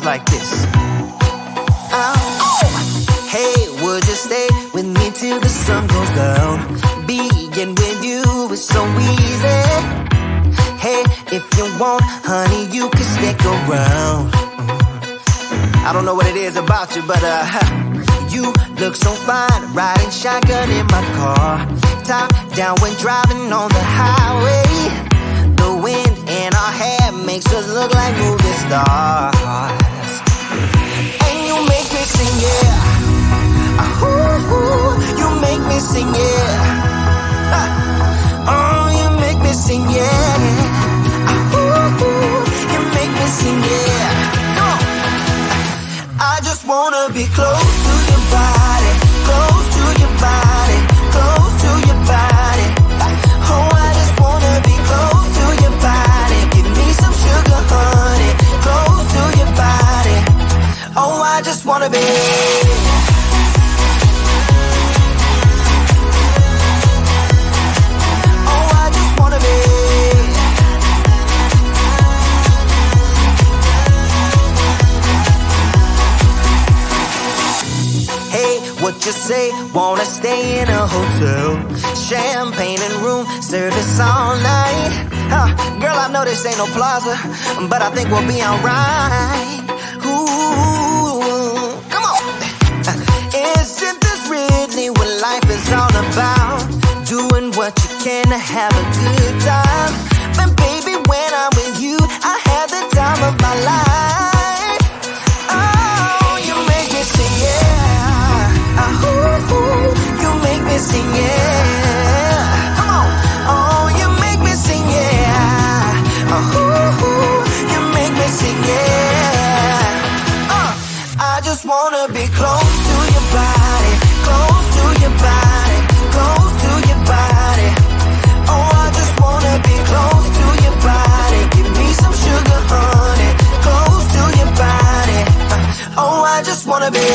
like this. Hey, would you stay with me till the sun goes down? Being with you is so easy. Hey, if you want, honey, you can stick around. I don't know what it is about you, but you look so fine, riding shotgun in my car. Top down when driving on the highway. The wind in our hair makes us look like movie stars. And you make me sing, yeah. Ooh, you make me sing, yeah. Oh, you make me sing, yeah. Ooh, you make me sing, yeah. Come on. I just wanna be close to your body, close to your body, close to your body. Oh, I just wanna be close to your body. Give me some sugar, honey, close to your body. Oh, I just wanna be. What you say, wanna stay in a hotel, champagne and room service all night. Girl, I know this ain't no plaza, but I think we'll be alright. Ooh, come on. Isn't this really what life is all about? Doing what you can to have a good time. But baby, when I'm with you, I have the time of my life. Oh, you make me sing, yeah. Ooh, you make me sing, yeah. Come on. Oh, you make me sing, yeah. Ooh, you make me sing, yeah. I just wanna be close to your body, close to your body, close to your body. Oh, I just wanna be close to your body. Give me some sugar, honey, close to your body. Oh, I just wanna be.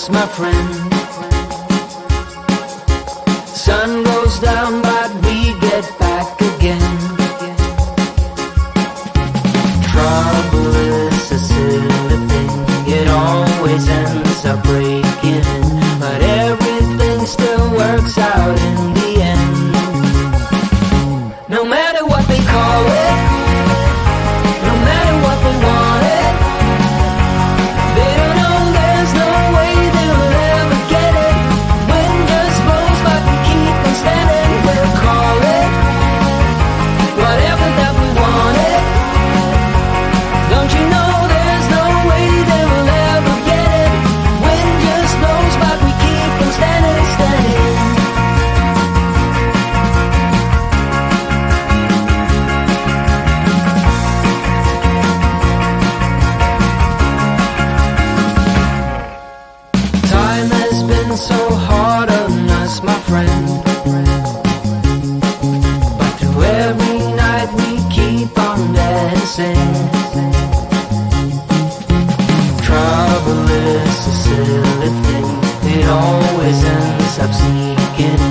us, my friend. Sun goes down, but we get back again. Trouble is a silly thing, it always ends up breaking in, but everything still works out in the end. No matter what they call it, no matter what they want it, they don't know there's no way they'll ever get it. Wind just blows, but we keep on standing. We'll call it whatever that we want it. Don't you know there's no way they will ever get it? Wind just blows, but we keep on standing, standing. Time has been so hard on us, my friend, but through every night we keep on dancing. Trouble is a silly thing, it always ends up sneaking